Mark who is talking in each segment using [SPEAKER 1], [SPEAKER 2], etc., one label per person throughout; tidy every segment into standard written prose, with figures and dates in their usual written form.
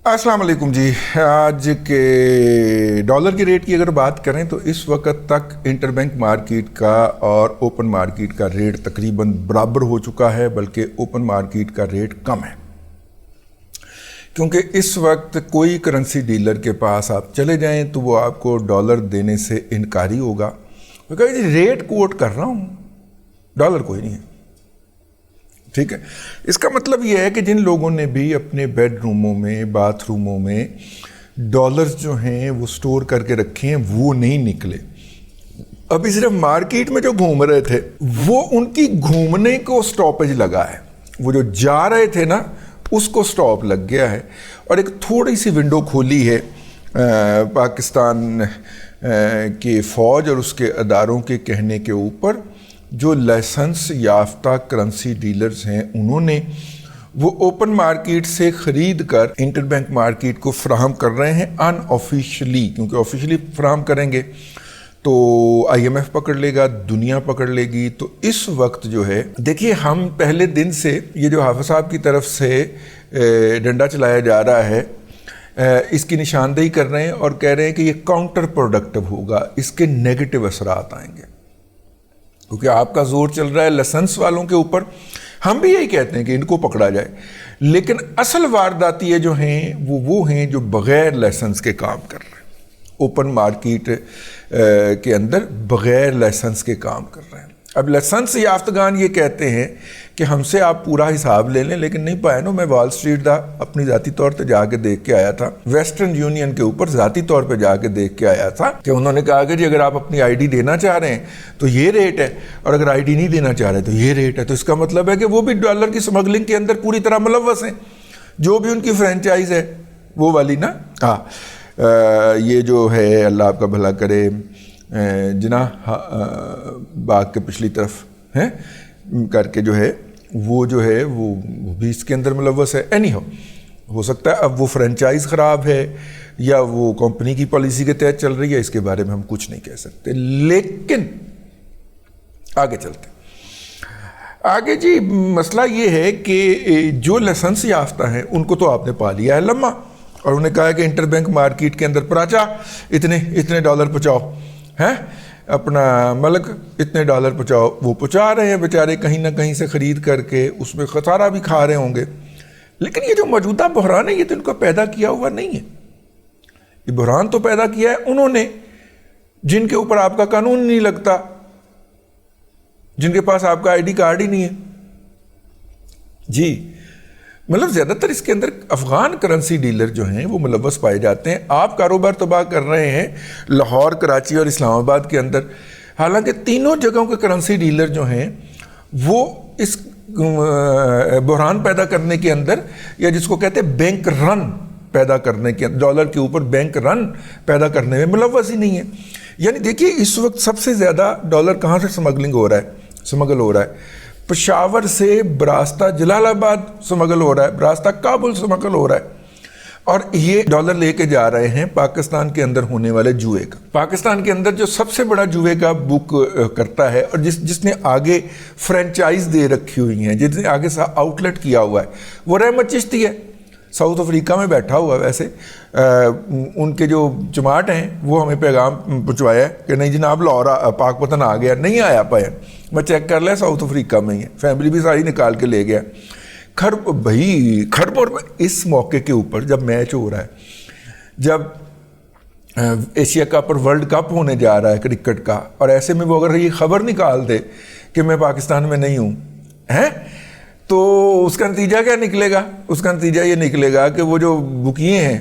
[SPEAKER 1] السلام علیکم جی. آج کے ڈالر کی ریٹ کی اگر بات کریں تو اس وقت تک انٹر بینک مارکیٹ کا اور اوپن مارکیٹ کا ریٹ تقریباً برابر ہو چکا ہے، بلکہ اوپن مارکیٹ کا ریٹ کم ہے، کیونکہ اس وقت کوئی کرنسی ڈیلر کے پاس آپ چلے جائیں تو وہ آپ کو ڈالر دینے سے انکاری ہوگا. وہ کہے جی ریٹ کوٹ کر رہا ہوں، ڈالر کوئی نہیں ہے. ٹھیک ہے، اس کا مطلب یہ ہے کہ جن لوگوں نے بھی اپنے بیڈ روموں میں، باتھ روموں میں ڈالرز جو ہیں وہ سٹور کر کے رکھے ہیں وہ نہیں نکلے. ابھی صرف مارکیٹ میں جو گھوم رہے تھے وہ ان کی گھومنے کو سٹاپیج لگا ہے، وہ جو جا رہے تھے نا اس کو سٹاپ لگ گیا ہے. اور ایک تھوڑی سی ونڈو کھولی ہے پاکستان کے فوج اور اس کے اداروں کے کہنے کے اوپر. جو لائسنس یافتہ کرنسی ڈیلرز ہیں انہوں نے وہ اوپن مارکیٹ سے خرید کر انٹر بینک مارکیٹ کو فراہم کر رہے ہیں ان آفیشلی، کیونکہ آفیشلی فراہم کریں گے تو آئی ایم ایف پکڑ لے گا، دنیا پکڑ لے گی. تو اس وقت جو ہے دیکھیے، ہم پہلے دن سے یہ جو حافظ صاحب کی طرف سے ڈنڈا چلایا جا رہا ہے اس کی نشاندہی کر رہے ہیں اور کہہ رہے ہیں کہ یہ کاؤنٹر پروڈکٹیو ہوگا، اس کے نیگیٹو اثرات آئیں گے، کیونکہ آپ کا زور چل رہا ہے لائسنس والوں کے اوپر. ہم بھی یہی کہتے ہیں کہ ان کو پکڑا جائے، لیکن اصل وارداتیے جو ہیں وہ ہیں جو بغیر لائسنس کے کام کر رہے ہیں، اوپن مارکیٹ کے اندر بغیر لائسنس کے کام کر رہے ہیں. اب لائسنس یافتگان یہ کہتے ہیں کہ ہم سے آپ پورا حساب لے لیں، لیکن نہیں پائے نا. میں وال سٹریٹ دا اپنی ذاتی طور پہ جا کے دیکھ کے آیا تھا، ویسٹرن یونین کے اوپر ذاتی طور پہ جا کے دیکھ کے آیا تھا کہ انہوں نے کہا کہ جی اگر آپ اپنی آئی ڈی دینا چاہ رہے ہیں تو یہ ریٹ ہے، اور اگر آئی ڈی نہیں دینا چاہ رہے تو یہ ریٹ ہے. تو اس کا مطلب ہے کہ وہ بھی ڈالر کی سمگلنگ کے اندر پوری طرح ملوث ہیں، جو بھی ان کی فرینچائز ہے وہ والی نا. یہ جو ہے اللہ آپ کا بھلا کرے، جناح باغ کے پچھلی طرف ہے کر کے جو ہے وہ بھی اس کے اندر ملوث ہے. اینی ہو سکتا ہے اب وہ فرینچائز خراب ہے یا وہ کمپنی کی پالیسی کے تحت چل رہی ہے، اس کے بارے میں ہم کچھ نہیں کہہ سکتے. لیکن آگے چلتے آگے جی، مسئلہ یہ ہے کہ جو لائسنس یافتہ ہیں ان کو تو آپ نے پا لیا ہے لمحہ، اور انہوں نے کہا ہے کہ انٹر بینک مارکیٹ کے اندر پراچا اتنے ڈالر پہنچاؤ، ہیں اپنا ملک اتنے ڈالر پہنچاؤ. وہ پہنچا رہے ہیں بیچارے کہیں نہ کہیں سے خرید کر کے، اس میں خسارہ بھی کھا رہے ہوں گے. لیکن یہ جو موجودہ بحران ہے یہ تو ان کو پیدا کیا ہوا نہیں ہے. یہ بحران تو پیدا کیا ہے انہوں نے جن کے اوپر آپ کا قانون نہیں لگتا، جن کے پاس آپ کا آئی ڈی کارڈ ہی نہیں ہے. جی مطلب زیادہ تر اس کے اندر افغان کرنسی ڈیلر جو ہیں وہ ملوث پائے جاتے ہیں. آپ کاروبار تباہ کر رہے ہیں لاہور، کراچی اور اسلام آباد کے اندر، حالانکہ تینوں جگہوں کے کرنسی ڈیلر جو ہیں وہ اس بحران پیدا کرنے کے اندر، یا جس کو کہتے ہیں بینک رن پیدا کرنے کے، ڈالر کے اوپر بینک رن پیدا کرنے میں ملوث ہی نہیں ہے. یعنی دیکھیے اس وقت سب سے زیادہ ڈالر کہاں سے سمگل ہو رہا ہے؟ پشاور سے براستہ جلال آباد سمگل ہو رہا ہے، براستہ کابل سمگل ہو رہا ہے، اور یہ ڈالر لے کے جا رہے ہیں پاکستان کے اندر ہونے والے جوئے کا. پاکستان کے اندر جو سب سے بڑا جوئے کا بک کرتا ہے اور جس نے آگے فرینچائز دے رکھی ہوئی ہیں، جس نے آگے آؤٹ لیٹ کیا ہوا ہے، وہ رحمت چشتی ہے. ساؤتھ افریقہ میں بیٹھا ہوا ہے. ویسے ان کے جو جماعت ہیں وہ ہمیں پیغام پہنچوایا ہے کہ نہیں جناب لاہور پاک پتن آ گیا، نہیں آیا پایا. میں چیک کر لیا ساؤتھ افریقہ میں ہی ہے، فیملی بھی ساری نکال کے لے گیا. خرپور میں اس موقع کے اوپر جب میچ ہو رہا ہے، جب ایشیا کپ اور ورلڈ کپ ہونے جا رہا ہے کرکٹ کا، اور ایسے میں وہ اگر یہ خبر نکال دے کہ میں پاکستان میں نہیں ہوں تو اس کا نتیجہ کیا نکلے گا؟ اس کا نتیجہ یہ نکلے گا کہ وہ جو بکیے ہیں،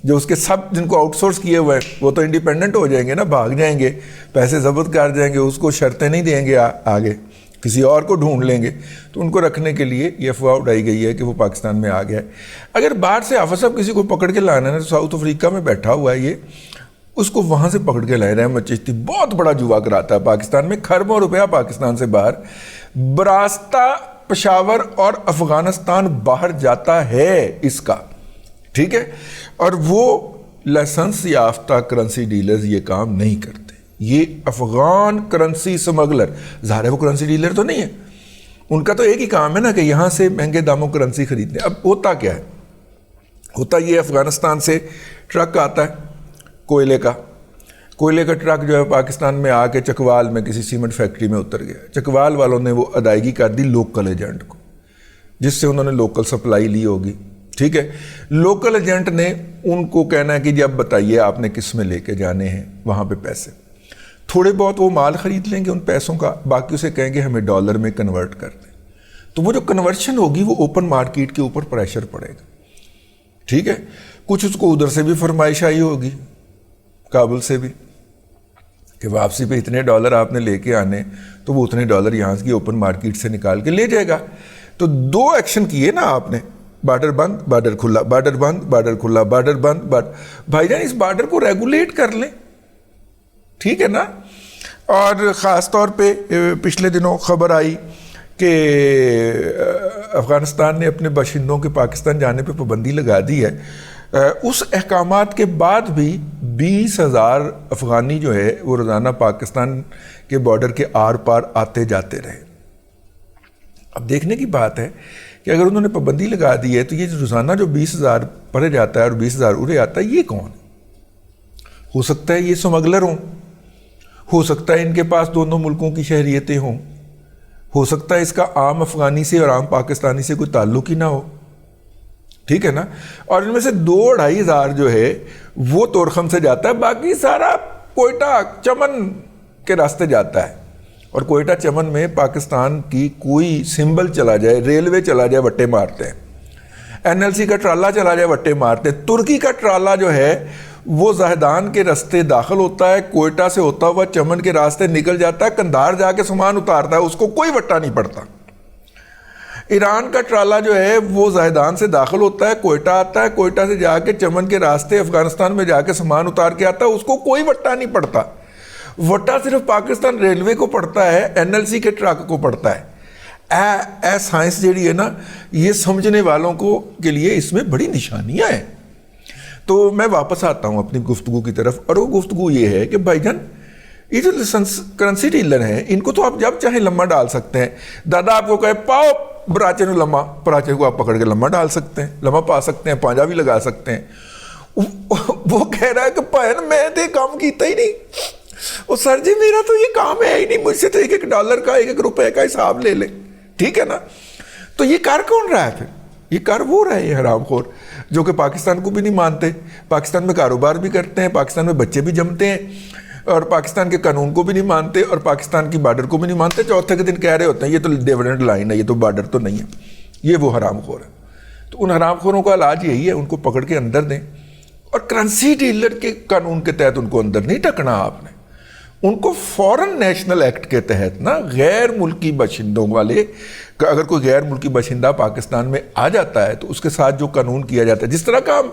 [SPEAKER 1] جو اس کے سب جن کو آؤٹ سورس کیے ہوئے ہیں، وہ تو انڈیپینڈنٹ ہو جائیں گے نا، بھاگ جائیں گے، پیسے ضبط کر جائیں گے، اس کو شرطیں نہیں دیں گے، آگے کسی اور کو ڈھونڈ لیں گے. تو ان کو رکھنے کے لیے یہ افواہ اڑائی گئی ہے کہ وہ پاکستان میں آ گیا ہے. اگر باہر سے حافظ صاحب کسی کو پکڑ کے لانا ہے تو ساؤتھ افریقہ میں بیٹھا ہوا ہے یہ، اس کو وہاں سے پکڑ کے لائے. رحمت چشتی بہت بڑا جوا کراتا ہے پاکستان میں، کھربوں روپیہ پاکستان سے باہر، براستہ پشاور اور افغانستان باہر جاتا ہے اس کا. ٹھیک ہے، اور وہ لائسنس یافتہ کرنسی ڈیلرز یہ کام نہیں کرتے. یہ افغان کرنسی سمگلر، ظاہر ہے وہ کرنسی ڈیلر تو نہیں ہے، ان کا تو ایک ہی کام ہے نا کہ یہاں سے مہنگے داموں کرنسی خریدنے. اب ہوتا کیا ہے، ہوتا یہ افغانستان سے ٹرک آتا ہے کوئلے کا ٹرک جو ہے پاکستان میں آ کے چکوال میں کسی سیمنٹ فیکٹری میں اتر گیا. چکوال والوں نے وہ ادائیگی کر دی لوکل ایجنٹ کو, جس سے انہوں نے لوکل سپلائی لی ہوگی. ٹھیک ہے, لوکل ایجنٹ نے ان کو کہنا ہے کہ جی اب بتائیے آپ نے کس میں لے کے جانے ہیں, وہاں پہ پیسے تھوڑے بہت وہ مال خرید لیں گے ان پیسوں کا, باقی اسے کہیں گے ہمیں ڈالر میں کنورٹ کر دیں. تو وہ جو کنورشن ہوگی وہ اوپن مارکیٹ کے اوپر پریشر پڑے گا. ٹھیک ہے, کچھ اس کو ادھر سے بھی فرمائش آئی ہوگی کابل سے بھی کہ واپسی پہ اتنے ڈالر آپ نے لے کے آنے, تو وہ اتنے ڈالر یہاں کی اوپن مارکیٹ سے نکال کے لے جائے گا. تو 2 ایکشن کیے نا آپ نے, بارڈر بند بارڈر کھلا, بارڈر بند بارڈر کھلا, بارڈر بند بھائی جان اس بارڈر کو ریگولیٹ کر لیں. ٹھیک ہے نا. اور خاص طور پہ پچھلے دنوں خبر آئی کہ افغانستان نے اپنے باشندوں کے پاکستان جانے پہ پابندی لگا دی ہے. اس احکامات کے بعد بھی 20,000 افغانی جو ہے وہ روزانہ پاکستان کے بارڈر کے آر پار آتے جاتے رہے. اب دیکھنے کی بات ہے کہ اگر انہوں نے پابندی لگا دی ہے تو یہ روزانہ جو 20,000 پرے جاتا ہے اور 20,000 ارے آتا ہے, یہ کون ہے؟ ہو سکتا ہے یہ سمگلر ہوں, ہو سکتا ہے ان کے پاس دونوں ملکوں کی شہریتیں ہوں, ہو سکتا ہے اس کا عام افغانی سے اور عام پاکستانی سے کوئی تعلق ہی نہ ہو. ٹھیک ہے نا. اور ان میں سے 2-2.5 ہزار جو ہے وہ تورخم سے جاتا ہے, باقی سارا کوئٹہ چمن کے راستے جاتا ہے. اور کوئٹہ چمن میں پاکستان کی کوئی سمبل چلا جائے, ریلوے چلا جائے, وٹے مارتے ہیں. NLC کا ٹرالا چلا جائے, وٹے مارتے ہیں. ترکی کا ٹرالا جو ہے وہ زاہدان کے راستے داخل ہوتا ہے, کوئٹہ سے ہوتا ہوا چمن کے راستے نکل جاتا ہے, کندھار جا کے سامان اتارتا ہے, اس کو کوئی وٹا نہیں پڑتا. ایران کا ٹرالا جو ہے وہ زاہدان سے داخل ہوتا ہے, کوئٹہ آتا ہے, کوئٹہ سے جا کے چمن کے راستے افغانستان میں جا کے سامان اتار کے آتا ہے, اس کو کوئی وٹا نہیں پڑتا. وٹا صرف پاکستان ریلوے کو پڑتا ہے, NLC کے ٹرک کو پڑتا ہے. اے سائنس جیڑی ہے نا, یہ سمجھنے والوں کو کے لیے اس میں بڑی نشانیاں ہیں. تو میں واپس آتا ہوں اپنی گفتگو کی طرف, اور وہ گفتگو یہ ہے کہ بھائی جان یہ جو کرنسی ڈیلر ہیں ان کو تو آپ جب چاہیں لمحہ ڈال سکتے ہیں. دادا آپ کو کہے پاؤ براچے نو لمحہ, پراچے کو آپ پکڑ کے لمحہ ڈال سکتے ہیں, لمحہ پا سکتے ہیں, پانجا بھی لگا سکتے ہیں. وہ کہہ رہا ہے کہ بھائی میں تو کام کیتا ہی نہیں, وہ سر جی میرا تو یہ کام ہے ہی نہیں, مجھ سے تو $1 کا $1 کا حساب لے لیں. ٹھیک ہے نا. تو یہ کر کون رہا ہے پھر؟ یہ کر وہ رہے ہیں حرام خور جو کہ پاکستان کو بھی نہیں مانتے, پاکستان میں کاروبار بھی کرتے ہیں, پاکستان میں بچے بھی جمتے ہیں, اور پاکستان کے قانون کو بھی نہیں مانتے, اور پاکستان کی بارڈر کو بھی نہیں مانتے. چوتھے کے دن کہہ رہے ہوتے ہیں یہ تو ڈیویڈنڈ لائن ہے, یہ تو بارڈر تو نہیں ہے. یہ وہ حرام خور ہے. تو ان حرام خوروں کا علاج یہی ہے, ان کو پکڑ کے اندر دیں, اور کرنسی ڈیلر کے قانون کے تحت ان کو اندر نہیں ٹکنا آپ نے. ان کو فورن نیشنل ایکٹ کے تحت نا غیر ملکی باشندوں والے, اگر کوئی غیر ملکی باشندہ پاکستان میں آ جاتا ہے تو اس کے ساتھ جو قانون کیا جاتا ہے, جس طرح کا ہم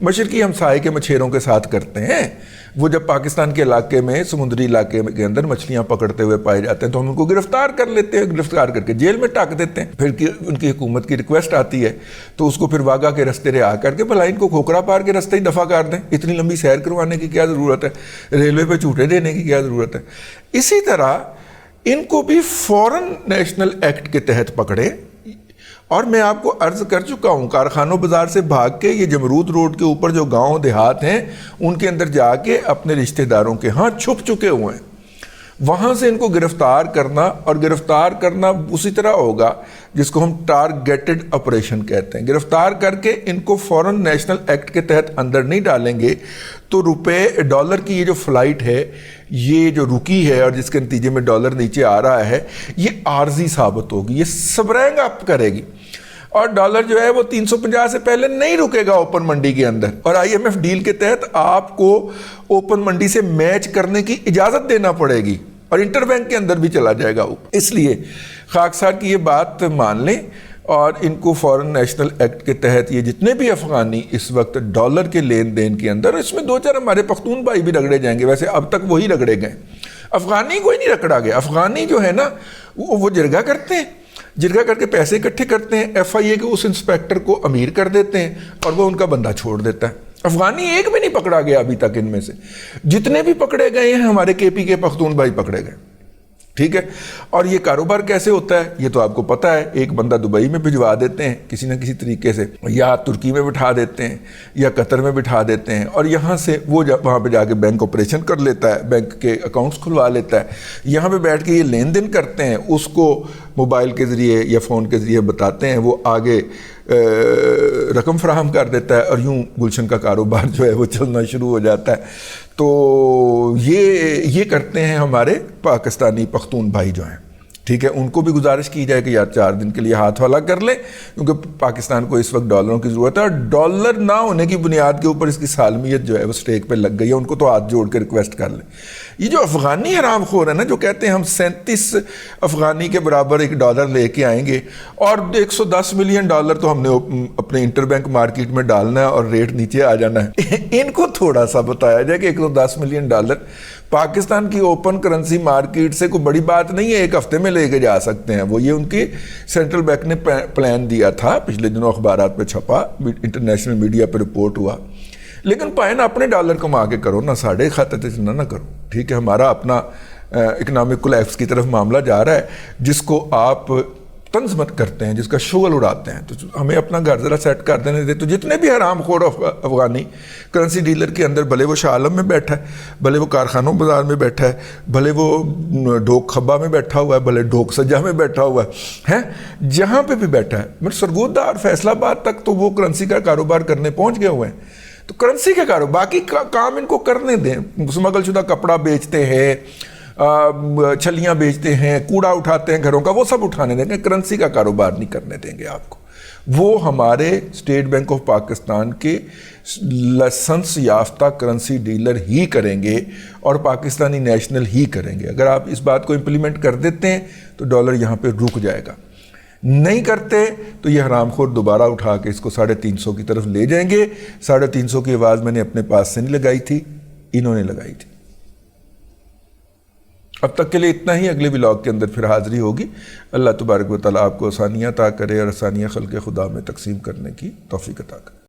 [SPEAKER 1] مشرقی ہمسائے کے مچھیروں کے ساتھ کرتے ہیں, وہ جب پاکستان کے علاقے میں سمندری علاقے کے اندر مچھلیاں پکڑتے ہوئے پائے جاتے ہیں تو ہم ان کو گرفتار کر لیتے ہیں, گرفتار کر کے جیل میں ٹاک دیتے ہیں. پھر ان کی حکومت کی ریکویسٹ آتی ہے تو اس کو پھر واگا کے رستے رہا کر کے بھلا ان کو کھوکھرا پار کے رستے ہی دفع کر دیں. اتنی لمبی سیر کروانے کی کیا ضرورت ہے, ریلوے پہ جھوٹے دینے کی کیا ضرورت ہے. اسی طرح ان کو بھی فورن نیشنل ایکٹ کے تحت پکڑے. اور میں آپ کو عرض کر چکا ہوں, کارخانوں بازار سے بھاگ کے یہ جمرود روڈ کے اوپر جو گاؤں دیہات ہیں ان کے اندر جا کے اپنے رشتہ داروں کے ہاں چھپ چکے ہوئے ہیں, وہاں سے ان کو گرفتار کرنا, اور گرفتار کرنا اسی طرح ہوگا جس کو ہم ٹارگیٹڈ آپریشن کہتے ہیں. گرفتار کر کے ان کو فورن نیشنل ایکٹ کے تحت اندر نہیں ڈالیں گے تو $، کی یہ جو فلائٹ ہے یہ جو رکی ہے اور جس کے نتیجے میں ڈالر نیچے آ رہا ہے, یہ عارضی ثابت ہوگی, یہ سبرینگ اپ کرے گی. اور ڈالر جو ہے وہ 350 سے پہلے نہیں رکے گا اوپن منڈی کے اندر, اور IMF ڈیل کے تحت آپ کو اوپن منڈی سے میچ کرنے کی اجازت دینا پڑے گی, اور انٹر بینک کے اندر بھی چلا جائے گا. اس لیے خاکسار کی یہ بات مان لیں, اور ان کو فورن نیشنل ایکٹ کے تحت یہ جتنے بھی افغانی اس وقت ڈالر کے لین دین کے اندر, اس میں 2-4 ہمارے پختون بھائی بھی رگڑے جائیں گے, ویسے اب تک وہی رگڑے گئے, افغانی کوئی نہیں رگڑا گیا. افغانی جو ہے نا وہ جرگہ کرتے ہیں, جرگہ کر کے پیسے اکٹھے کرتے ہیں, FIA کے اس انسپیکٹر کو امیر کر دیتے ہیں اور وہ ان کا بندہ چھوڑ دیتا ہے. افغانی ایک بھی نہیں پکڑا گیا ابھی تک. ان میں سے جتنے بھی پکڑے گئے ہیں ہمارے KP کے پختون بھائی پکڑے گئے. ٹھیک ہے. اور یہ کاروبار کیسے ہوتا ہے یہ تو آپ کو پتہ ہے. ایک بندہ دبئی میں بھجوا دیتے ہیں کسی نہ کسی طریقے سے, یا ترکی میں بٹھا دیتے ہیں, یا قطر میں بٹھا دیتے ہیں, اور یہاں سے وہ وہاں پہ جا کے بینک آپریشن کر لیتا ہے, بینک کے اکاؤنٹس کھلوا لیتا ہے. یہاں پہ بیٹھ کے یہ لین دین کرتے ہیں, اس کو موبائل کے ذریعے یا فون کے ذریعے بتاتے ہیں, وہ آگے رقم فراہم کر دیتا ہے, اور یوں گلشن کا کاروبار جو ہے وہ چلنا شروع ہو جاتا ہے. تو یہ کرتے ہیں ہمارے پاکستانی پختون بھائی جو ہیں. ٹھیک ہے, ان کو بھی گزارش کی جائے کہ یار 4 دن کے لیے ہاتھ والا کر لیں, کیونکہ پاکستان کو اس وقت ڈالروں کی ضرورت ہے, اور ڈالر نہ ہونے کی بنیاد کے اوپر اس کی سالمیت جو ہے وہ سٹیک پہ لگ گئی ہے. ان کو تو ہاتھ جوڑ کے ریکویسٹ کر لیں. یہ جو افغانی حرام خور ہے نا, جو کہتے ہیں ہم 37 افغانی کے برابر $1 لے کے آئیں گے, اور $110 ملین تو ہم نے اپنے انٹر بینک مارکیٹ میں ڈالنا ہے اور ریٹ نیچے آ جانا ہے. ان کو تھوڑا سا بتایا جائے کہ $110 ملین پاکستان کی اوپن کرنسی مارکیٹ سے کوئی بڑی بات نہیں ہے, 1 ہفتے میں لے کے جا سکتے ہیں. وہ یہ ان کی سینٹرل بینک نے پلان دیا تھا, پچھلے دنوں اخبارات پہ چھپا, انٹرنیشنل میڈیا پہ رپورٹ ہوا. لیکن پائے نا اپنے ڈالر کما کے کرو نا, ساڑھے خاتے سے نہ کرو. ٹھیک ہے, ہمارا اپنا اکنامک کولیپس کی طرف معاملہ جا رہا ہے, جس کو آپ طنز مت کرتے ہیں, جس کا شغل اڑاتے ہیں. تو ہمیں اپنا گھر ذرا سیٹ کر دینے دے. تو جتنے بھی حرام خور افغانی کرنسی ڈیلر کے اندر, بھلے وہ شاہ عالم میں بیٹھا ہے, بھلے وہ کارخانوں بازار میں بیٹھا ہے, بھلے وہ ڈھوک کھبا میں بیٹھا ہوا ہے, بھلے ڈھوک سجا میں بیٹھا ہوا ہے, جہاں پہ بھی بیٹھا ہے, مگر سرگودا اور فیصل آباد تک تو وہ کرنسی کا کاروبار کرنے پہنچ گئے ہوئے ہیں. تو کرنسی کا کاروبار, باقی کام ان کو کرنے دیں. سمگل شدہ کپڑا بیچتے ہیں, چھلیاں بیچتے ہیں, کوڑا اٹھاتے ہیں گھروں کا, وہ سب اٹھانے دیں گے, کرنسی کا کاروبار نہیں کرنے دیں گے آپ کو. وہ ہمارے اسٹیٹ بینک آف پاکستان کے لائسنس یافتہ کرنسی ڈیلر ہی کریں گے, اور پاکستانی نیشنل ہی کریں گے. اگر آپ اس بات کو امپلیمنٹ کر دیتے ہیں تو ڈالر یہاں پہ رک جائے گا. نہیں کرتے تو یہ حرام خور دوبارہ اٹھا کے اس کو 350 کی طرف لے جائیں گے. 350 کی آواز میں نے اپنے پاس سے نہیں لگائی تھی, انہوں نے لگائی تھی. اب تک کے لیے اتنا ہی. اگلے ولاگ کے اندر پھر حاضری ہوگی. اللہ تبارک و تعالیٰ آپ کو آسانیاں عطا کرے, اور آسانیاں خلق خدا میں تقسیم کرنے کی توفیق عطا کرے.